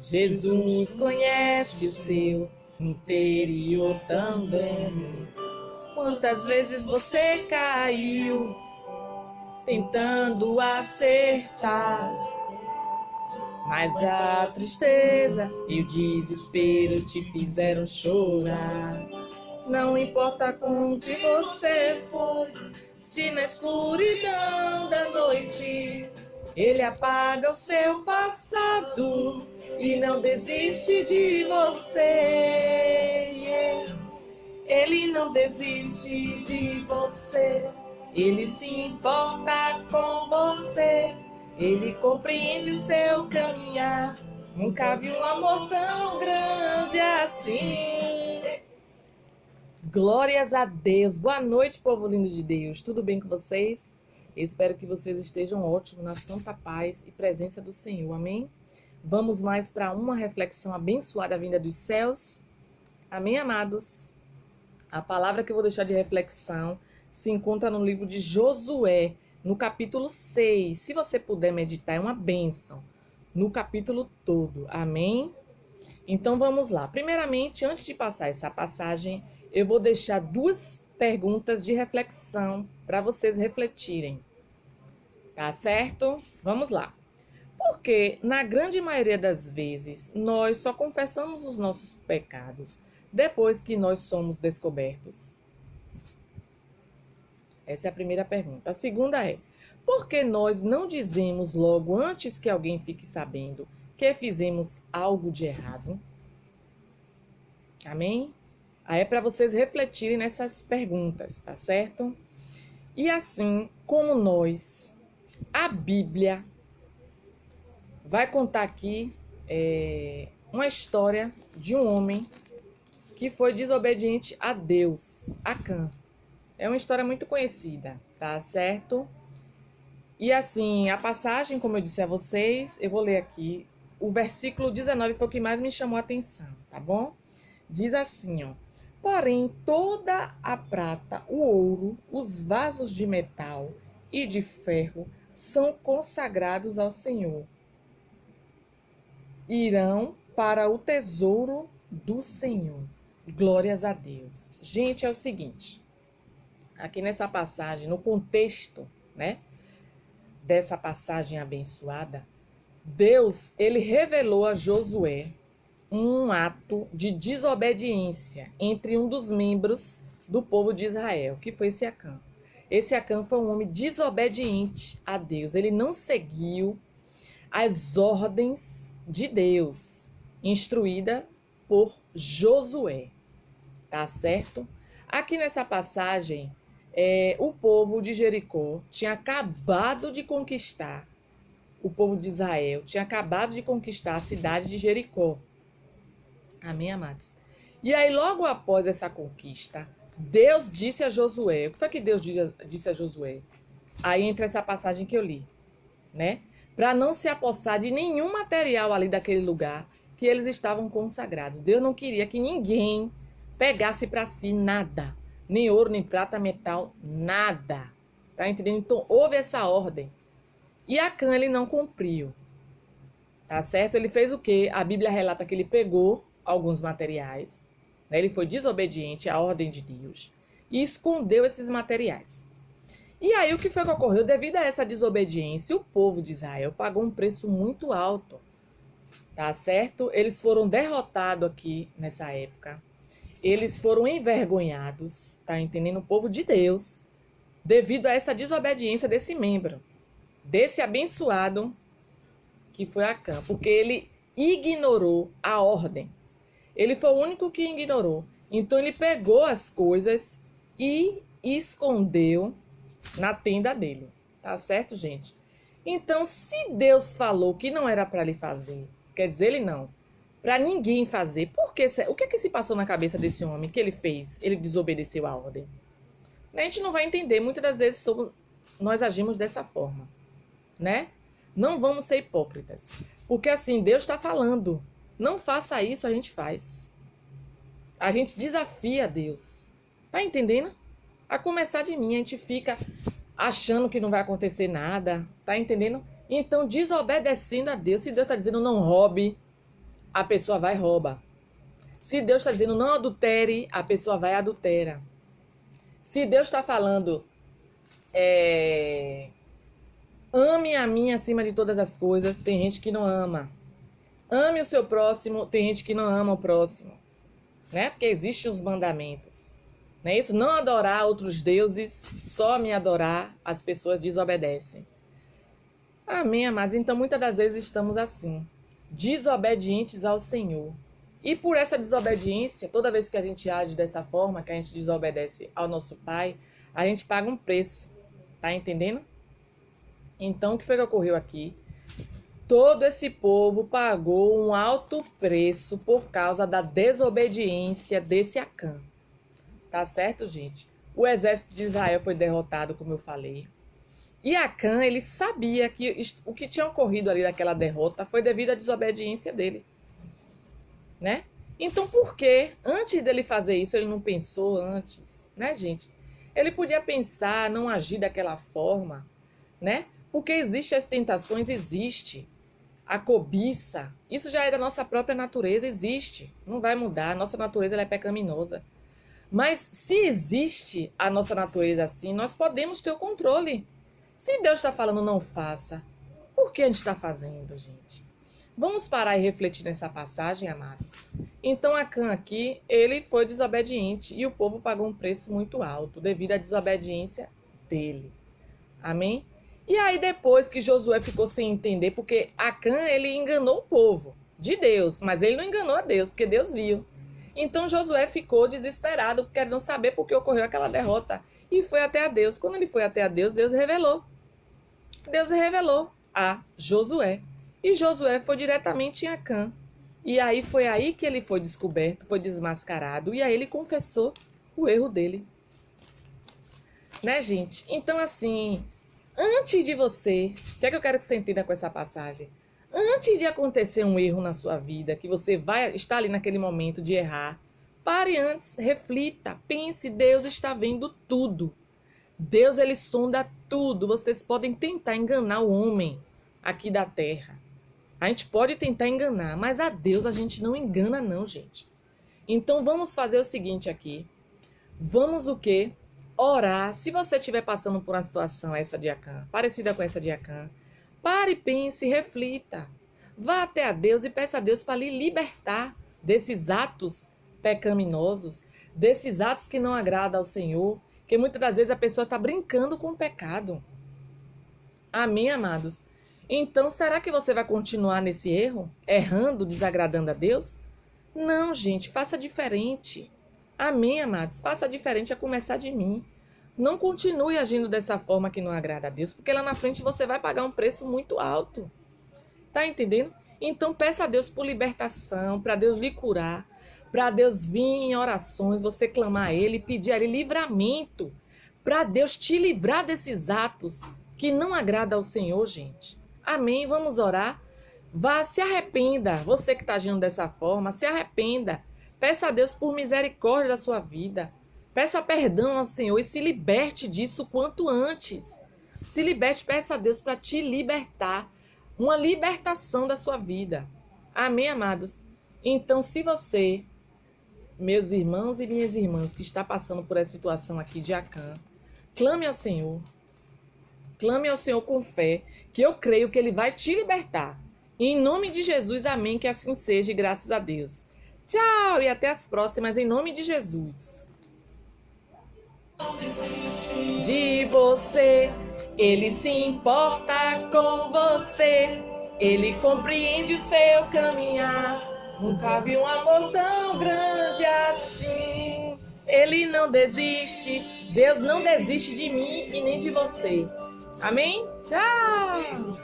Jesus conhece o seu interior também. Quantas vezes você caiu tentando acertar, mas a tristeza e o desespero te fizeram chorar. Não importa onde você for, se na escuridão da noite ele apaga o seu passado e não desiste de você. Ele não desiste de você. Ele se importa com você. Ele compreende seu caminhar. Nunca vi um amor tão grande assim. Glórias a Deus. Boa noite, povo lindo de Deus. Tudo bem com vocês? Eu espero que vocês estejam ótimos na santa paz e presença do Senhor. Amém? Vamos mais para uma reflexão abençoada vinda dos céus. Amém, amados? A palavra que eu vou deixar de reflexão se encontra no livro de Josué, no capítulo 6. Se você puder meditar, é uma bênção. No capítulo todo. Amém? Então vamos lá. Primeiramente, antes de passar essa passagem, eu vou deixar duas perguntas de reflexão para vocês refletirem. Tá certo? Vamos lá. Porque, na grande maioria das vezes, nós só confessamos os nossos pecados depois que nós somos descobertos? Essa é a primeira pergunta. A segunda é: por que nós não dizemos logo antes que alguém fique sabendo que fizemos algo de errado? Amém? Aí é para vocês refletirem nessas perguntas, tá certo? E assim como nós, a Bíblia vai contar aqui uma história de um homem que foi desobediente a Deus, Acã. É uma história muito conhecida, tá certo? E assim, a passagem, como eu disse a vocês, eu vou ler aqui. O versículo 19 foi o que mais me chamou a atenção, tá bom? Diz assim, ó: porém, toda a prata, o ouro, os vasos de metal e de ferro são consagrados ao Senhor. Irão para o tesouro do Senhor. Glórias a Deus. Gente, é o seguinte. Aqui nessa passagem, no contexto, né, dessa passagem abençoada, Deus, ele revelou a Josué um ato de desobediência entre um dos membros do povo de Israel, que foi esse Acã. Esse Acã foi um homem desobediente a Deus. Ele não seguiu as ordens de Deus, instruída por Josué. Tá certo? Aqui nessa passagem, o povo de Jericó tinha acabado de conquistar, o povo de Israel tinha acabado de conquistar a cidade de Jericó. Amém, amados? E aí, logo após essa conquista, Deus disse a Josué. O que foi que Deus disse a Josué? Aí entra essa passagem que eu li, né? Para não se apossar de nenhum material ali daquele lugar que eles estavam consagrados. Deus não queria que ninguém pegasse para si nada. Nem ouro, nem prata, metal, nada. Tá entendendo? Então, houve essa ordem. E Acã, ele não cumpriu. Tá certo? Ele fez o quê? A Bíblia relata que ele pegou alguns materiais, né? Ele foi desobediente à ordem de Deus e escondeu esses materiais. E aí, o que foi que ocorreu? Devido a essa desobediência, o povo de Israel pagou um preço muito alto. Tá certo? Eles foram derrotados aqui nessa época. Eles foram envergonhados, tá entendendo? O povo de Deus, devido a essa desobediência desse membro, desse abençoado que foi Acã, porque ele ignorou a ordem. Ele foi o único que ignorou. Então ele pegou as coisas e escondeu na tenda dele. Tá certo, gente? Então, se Deus falou que não era para ele fazer, quer dizer, ele não, para ninguém fazer. Por quê? O que se passou na cabeça desse homem que ele fez? Ele desobedeceu a ordem. A gente não vai entender. Muitas das vezes nós agimos dessa forma, né? Não vamos ser hipócritas. Porque assim, Deus está falando. Não faça isso, a gente faz. A gente desafia Deus. Tá entendendo? A começar de mim, a gente fica achando que não vai acontecer nada. Tá entendendo? Então, desobedecendo a Deus. Se Deus está dizendo não roube, a pessoa vai e rouba. Se Deus está dizendo não adultere, a pessoa vai e adultera. Se Deus está falando ame a mim acima de todas as coisas, tem gente que não ama. Ame o seu próximo, tem gente que não ama o próximo. Né? Porque existem os mandamentos. Não é isso? Não adorar outros deuses, só me adorar, as pessoas desobedecem. Amém, amados? Então, muitas das vezes estamos assim, desobedientes ao Senhor. E por essa desobediência, toda vez que a gente age dessa forma, que a gente desobedece ao nosso Pai, a gente paga um preço. Tá entendendo? Então, o que foi que ocorreu aqui? Todo esse povo pagou um alto preço por causa da desobediência desse Acã. Tá certo, gente? O exército de Israel foi derrotado, como eu falei. E Acã, ele sabia que o que tinha ocorrido ali naquela derrota foi devido à desobediência dele. Né? Então, por que, antes dele fazer isso, ele não pensou antes? Né, gente? Ele podia pensar, não agir daquela forma, né? Porque existem as tentações, existe. A cobiça, isso já é da nossa própria natureza, existe. Não vai mudar, a nossa natureza ela é pecaminosa. Mas se existe a nossa natureza assim, nós podemos ter o controle. Se Deus está falando não faça, por que a gente está fazendo, gente? Vamos parar e refletir nessa passagem, amados. Então Acã aqui, ele foi desobediente e o povo pagou um preço muito alto devido à desobediência dele. Amém? E aí depois que Josué ficou sem entender, porque Acã, ele enganou o povo de Deus, mas ele não enganou a Deus, porque Deus viu. Então Josué ficou desesperado, querendo saber por que ocorreu aquela derrota. E foi até a Deus. Quando ele foi até a Deus, Deus revelou. Deus revelou a Josué. E Josué foi diretamente em Acã. E aí foi aí que ele foi descoberto, foi desmascarado. E aí ele confessou o erro dele. Né, gente? Então, assim, antes de você... O que é que eu quero que você entenda com essa passagem? Antes de acontecer um erro na sua vida, que você vai estar ali naquele momento de errar, pare antes, reflita, pense, Deus está vendo tudo. Deus, ele sonda tudo. Vocês podem tentar enganar o homem aqui da terra. A gente pode tentar enganar, mas a Deus a gente não engana não, gente. Então vamos fazer o seguinte aqui. Vamos o quê? Orar. Se você estiver passando por uma situação essa de Acã, parecida com essa de Acã, pare, pense, reflita. Vá até a Deus e peça a Deus para lhe libertar desses atos pecaminosos, desses atos que não agradam ao Senhor, que muitas das vezes a pessoa está brincando com o pecado. Amém, amados? Então, será que você vai continuar nesse erro? Errando, desagradando a Deus? Não, gente, faça diferente. Amém, amados? Faça diferente a começar de mim. Não continue agindo dessa forma que não agrada a Deus, porque lá na frente você vai pagar um preço muito alto. Tá entendendo? Então peça a Deus por libertação, para Deus lhe curar, para Deus vir em orações, você clamar a Ele, pedir a Ele livramento, para Deus te livrar desses atos que não agradam ao Senhor, gente. Amém? Vamos orar? Vá, se arrependa. Você que está agindo dessa forma, se arrependa. Peça a Deus por misericórdia da sua vida. Peça perdão ao Senhor e se liberte disso quanto antes. Se liberte, peça a Deus para te libertar. Uma libertação da sua vida. Amém, amados? Então, se você, meus irmãos e minhas irmãs, que está passando por essa situação aqui de Acã, clame ao Senhor. Clame ao Senhor com fé, que eu creio que Ele vai te libertar. E em nome de Jesus, amém, que assim seja e graças a Deus. Tchau e até as próximas, em nome de Jesus. De você, Ele se importa com você, Ele compreende o seu caminhar. Nunca vi um amor tão grande assim. Ele não desiste, Deus não desiste de mim e nem de você. Amém? Tchau!